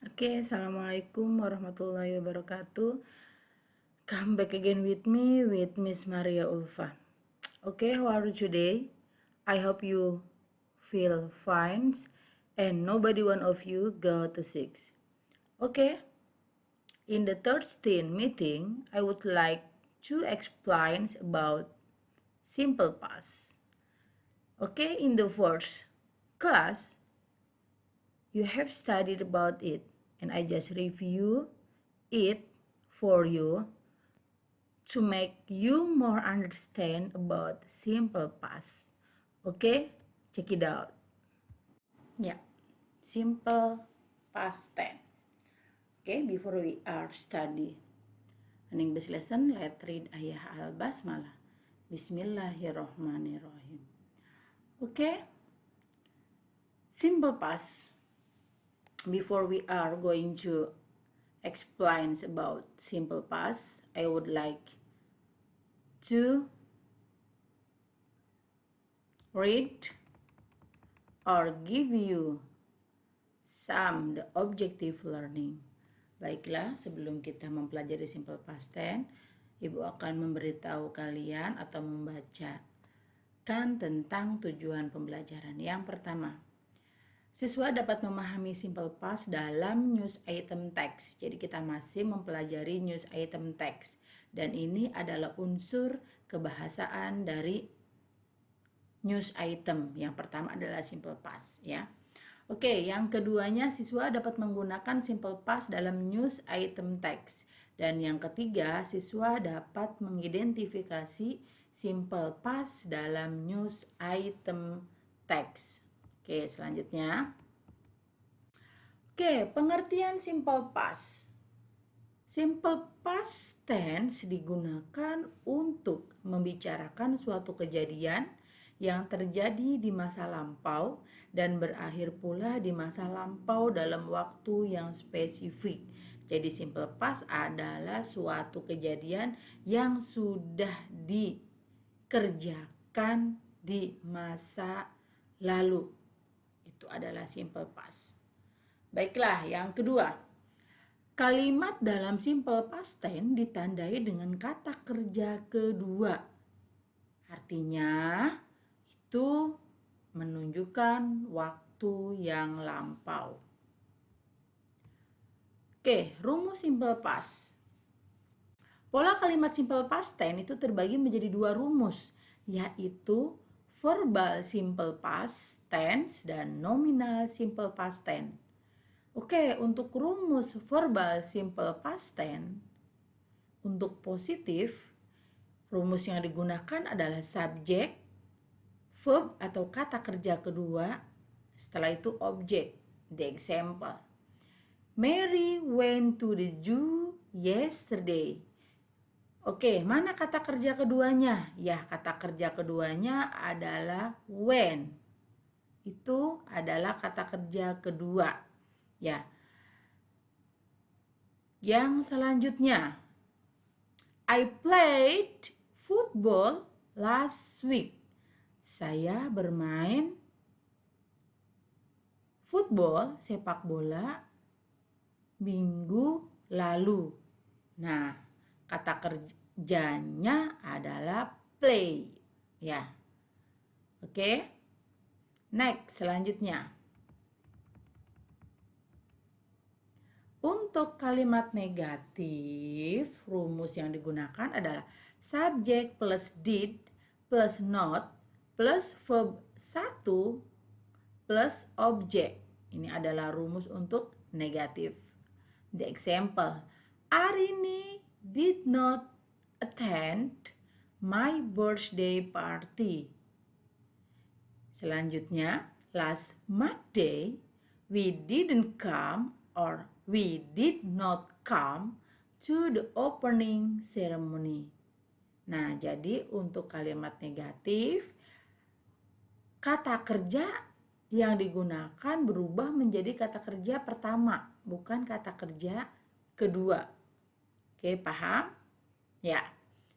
Okay, Assalamualaikum warahmatullahi wabarakatuh. Come back again with me with Miss Maria Ulfa. Okay, how are you today? I hope you feel fine and nobody one of you got sick. Okay, in the 13th meeting, I would like to explain about simple past. Okay, in the first class, you have studied about it and I just review it for you to make you more understand about simple past. Okay, check it out. Yeah, simple past tense. Okay, before we are study an English lesson, let's read ayah al-basmalah. Bismillahirrahmanirrahim. Okay, simple past. Before we are going to explain about simple past, I would like to read or give you some the objective learning. Baiklah, sebelum kita mempelajari simple past tense, Ibu akan memberitahu kalian atau membacakan tentang tujuan pembelajaran. Yang pertama, siswa dapat memahami simple past dalam news item text. Jadi kita masih mempelajari news item text dan ini adalah unsur kebahasaan dari news item. Yang pertama adalah simple past ya. Oke, yang keduanya siswa dapat menggunakan simple past dalam news item text. Dan yang ketiga, siswa dapat mengidentifikasi simple past dalam news item text. Oke, selanjutnya. Oke, pengertian simple past. Simple past tense digunakan untuk membicarakan suatu kejadian yang terjadi di masa lampau dan berakhir pula di masa lampau dalam waktu yang spesifik. Jadi simple past adalah suatu kejadian yang sudah dikerjakan di masa lalu. Itu adalah simple past. Baiklah, yang kedua. Kalimat dalam simple past tense ditandai dengan kata kerja kedua. Artinya itu menunjukkan waktu yang lampau. Oke, rumus simple past. Pola kalimat simple past tense itu terbagi menjadi dua rumus, yaitu verbal simple past tense dan nominal simple past tense. Oke, untuk rumus verbal simple past tense, untuk positif, rumus yang digunakan adalah subjek, verb atau kata kerja kedua, setelah itu objek. The example, Mary went to the zoo yesterday. Oke, mana kata kerja keduanya? Ya, kata kerja keduanya adalah when. Itu adalah kata kerja kedua. Ya. Yang selanjutnya, I played football last week. Saya bermain football, sepak bola, minggu lalu. Nah, kata kerjanya adalah play. Ya. Oke. Next, selanjutnya. Untuk kalimat negatif, rumus yang digunakan adalah subjek plus did plus not plus verb 1 plus objek. Ini adalah rumus untuk negatif. The example, Arini did not attend my birthday party. Selanjutnya, last Monday we didn't come or we did not come to the opening ceremony. Nah, jadi untuk kalimat negatif, kata kerja yang digunakan berubah menjadi kata kerja pertama, bukan kata kerja kedua. Oke, paham? Ya.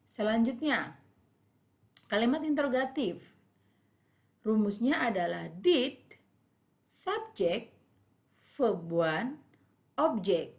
Selanjutnya, kalimat interrogatif. Rumusnya adalah did, subject, verb 1, objek.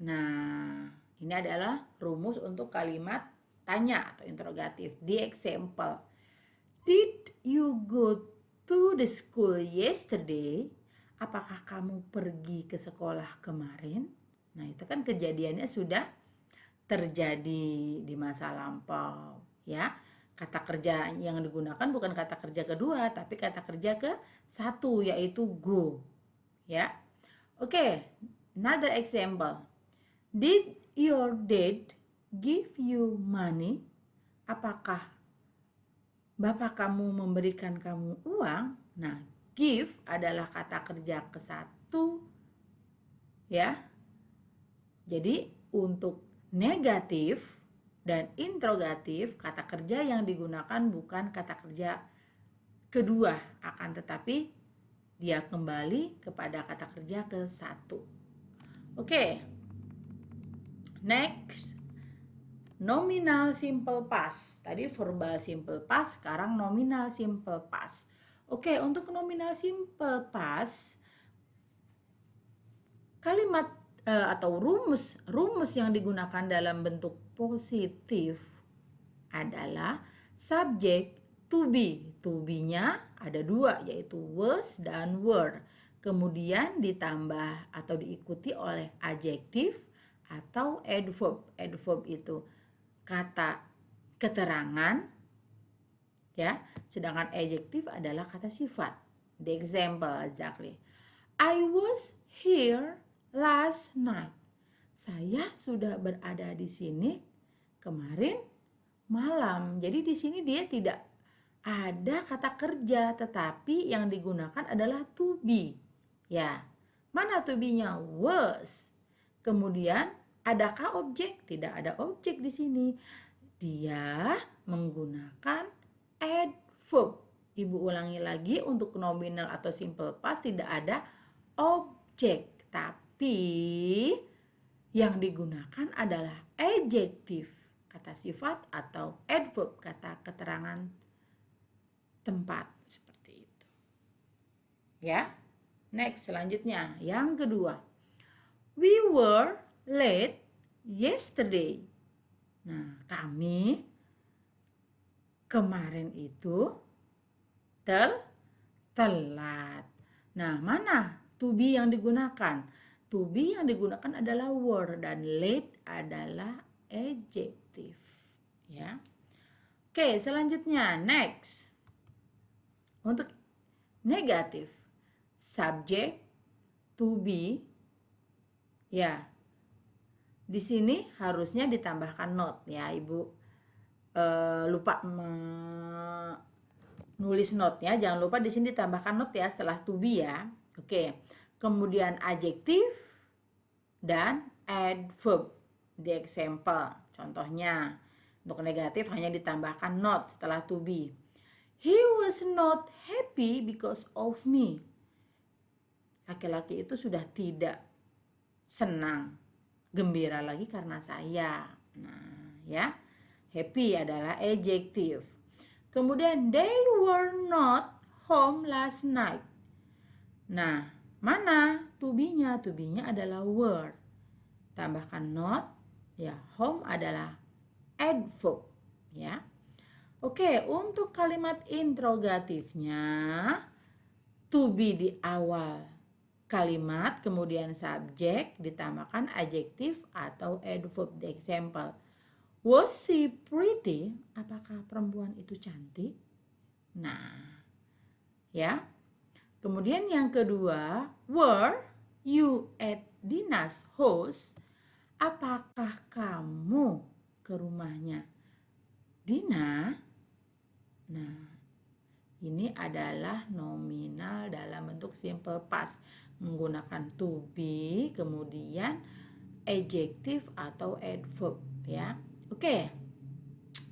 Nah, ini adalah rumus untuk kalimat tanya atau interrogatif. The example. Did you go to the school yesterday? Apakah kamu pergi ke sekolah kemarin? Nah, itu kan kejadiannya sudah terjadi di masa lampau, ya. Kata kerja yang digunakan bukan kata kerja kedua, tapi kata kerja ke satu, yaitu go, ya. Oke, another example. Did your dad give you money? Apakah bapak kamu memberikan kamu uang? Nah, give adalah kata kerja ke satu, ya. Jadi untuk negatif dan interrogatif, kata kerja yang digunakan bukan kata kerja kedua, akan tetapi dia kembali kepada kata kerja ke satu. Oke. Next, nominal simple past. Tadi verbal simple past, sekarang nominal simple past. Oke, untuk nominal simple past, kalimat atau rumus yang digunakan dalam bentuk positif adalah subject to be. To be-nya ada dua, yaitu was dan were. Kemudian ditambah atau diikuti oleh adjektif atau adverb. Adverb itu kata keterangan, ya. Sedangkan adjektif adalah kata sifat. The example exactly. I was here last night. Saya sudah berada di sini kemarin malam. Jadi di sini dia tidak ada kata kerja, tetapi yang digunakan adalah to be. Ya. Mana to be-nya? Was. Kemudian adakah objek? Tidak ada objek di sini. Dia menggunakan adverb. Ibu ulangi lagi, untuk nominal atau simple past tidak ada objek, tapi yang digunakan adalah adjektif, kata sifat, atau adverb, kata keterangan tempat, seperti itu. Ya. Next, selanjutnya yang kedua. We were late yesterday. Nah, kami kemarin itu telat. Nah, mana to be yang digunakan? To be yang digunakan adalah were dan late adalah adjektif, ya. Oke, selanjutnya next. Untuk negatif, subject to be, ya. Di sini harusnya ditambahkan not, ya. Ibu lupa nulis not, ya. Jangan lupa di sini ditambahkan not, ya, setelah to be, ya. Oke. Kemudian adjektif dan adverb. The example. Contohnya, untuk negatif hanya ditambahkan not setelah to be. He was not happy because of me. Laki-laki itu sudah tidak senang, gembira lagi karena saya. Nah, ya. Happy adalah adjektif. Kemudian they were not home last night. Nah, mana to be-nya? To be-nya adalah were. Tambahkan not, ya. Home adalah adverb, ya. Oke, untuk kalimat interrogatifnya to be di awal kalimat, kemudian subjek, ditambahkan adjektif atau adverb. The example. Was she pretty? Apakah perempuan itu cantik? Nah, ya. Kemudian yang kedua, were you at Dina's house? Apakah kamu ke rumahnya Dina? Nah, ini adalah nominal dalam bentuk simple past, menggunakan to be, kemudian adjektif atau adverb, ya. Oke.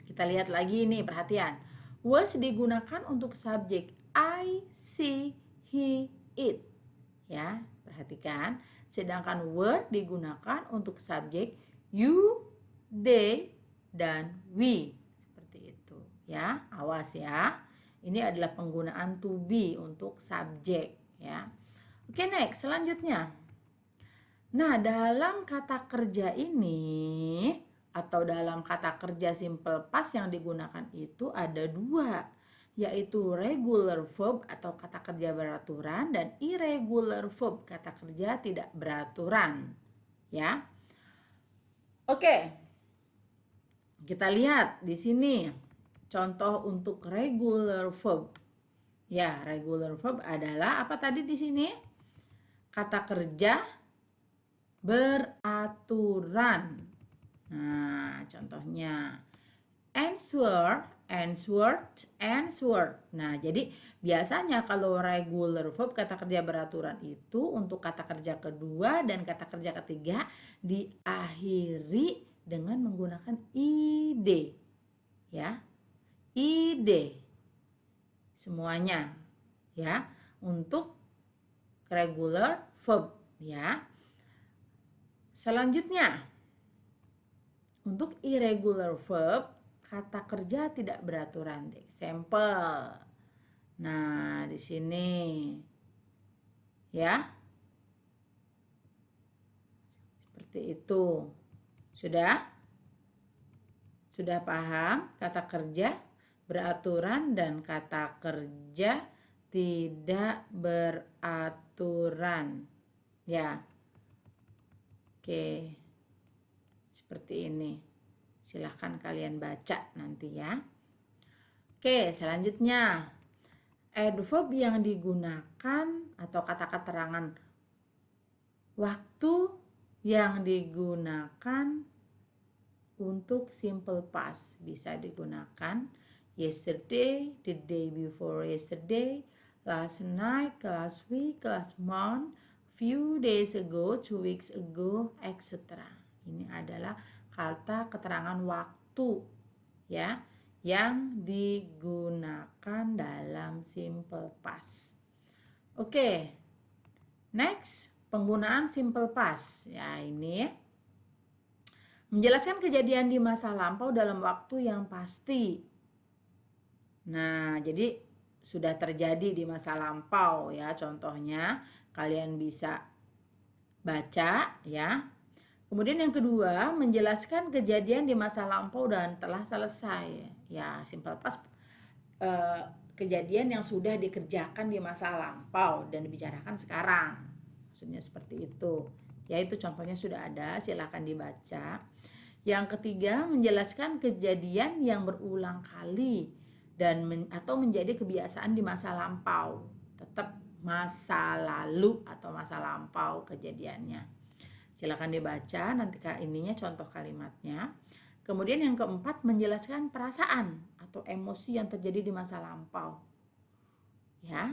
Kita lihat lagi nih, perhatian. Was digunakan untuk subjek I, see, he, it. Ya, perhatikan. Sedangkan were digunakan untuk subjek you, they, dan we. Seperti itu, ya. Awas ya. Ini adalah penggunaan to be untuk subjek, ya. Oke, next, selanjutnya. Nah, dalam kata kerja ini atau dalam kata kerja simple past yang digunakan itu ada dua, yaitu regular verb atau kata kerja beraturan dan irregular verb, kata kerja tidak beraturan. Ya. Oke. Kita lihat di sini contoh untuk regular verb. Ya, regular verb adalah apa tadi di sini? Kata kerja beraturan. Nah, contohnya answer, answered. Nah, jadi biasanya kalau regular verb kata kerja beraturan itu untuk kata kerja kedua dan kata kerja ketiga diakhiri dengan menggunakan id. Ya. Id. Semuanya. Ya, untuk regular verb, ya. Selanjutnya, untuk irregular verb, kata kerja tidak beraturan. Example. Nah, di sini ya. Seperti itu. Sudah? Sudah paham kata kerja beraturan dan kata kerja tidak beraturan. Ya. Oke. Seperti ini. Silahkan kalian baca nanti ya. Oke, selanjutnya. Adverb yang digunakan atau kata keterangan waktu yang digunakan untuk simple past bisa digunakan yesterday, the day before yesterday, last night, last week, last month, few days ago, 2 weeks ago, etc. Ini adalah kata keterangan waktu ya yang digunakan dalam simple past. Oke. Next, penggunaan simple past. Ya, ini menjelaskan kejadian di masa lampau dalam waktu yang pasti. Nah, jadi sudah terjadi di masa lampau ya. Contohnya kalian bisa baca ya. Kemudian yang kedua, menjelaskan kejadian di masa lampau dan telah selesai. Ya, simple past kejadian yang sudah dikerjakan di masa lampau dan dibicarakan sekarang. Maksudnya seperti itu. Ya, itu contohnya sudah ada, silakan dibaca. Yang ketiga, menjelaskan kejadian yang berulang kali dan atau menjadi kebiasaan di masa lampau. Tetap masa lalu atau masa lampau kejadiannya. Silakan dibaca nanti ininya contoh kalimatnya. Kemudian yang keempat, menjelaskan perasaan atau emosi yang terjadi di masa lampau. Ya.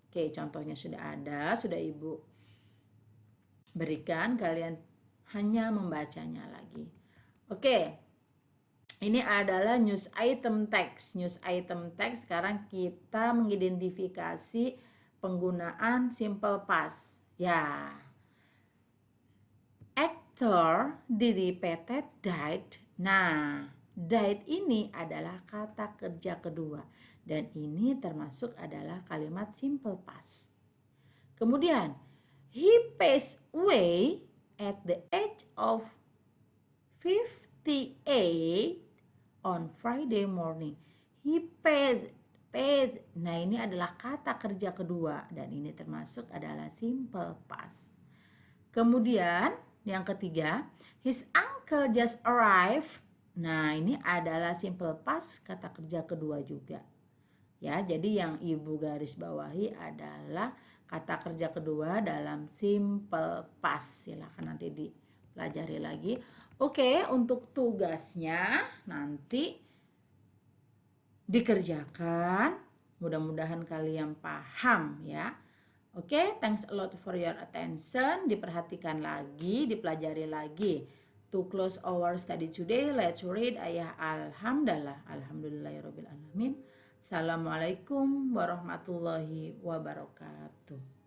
Oke, contohnya sudah ada, sudah Ibu berikan, kalian hanya membacanya lagi. Oke. Ini adalah news item text. News item text sekarang kita mengidentifikasi penggunaan simple past. Ya. Actor Didi Petet died. Nah, died ini adalah kata kerja kedua dan ini termasuk adalah kalimat simple past. Kemudian, he passed away at the age of 58 on Friday morning. He passed. Nah, ini adalah kata kerja kedua dan ini termasuk adalah simple past. Kemudian yang ketiga, his uncle just arrived. Nah, ini adalah simple past kata kerja kedua juga. Ya, jadi yang Ibu garis bawahi adalah kata kerja kedua dalam simple past. Silakan nanti dipelajari lagi. Oke, untuk tugasnya nanti dikerjakan. Mudah-mudahan kalian paham ya. Oke, thanks a lot for your attention. Diperhatikan lagi, dipelajari lagi. To close our study today, let's read ayat Alhamdulillah. Alhamdulillahirabbil alamin. Assalamualaikum warahmatullahi wabarakatuh.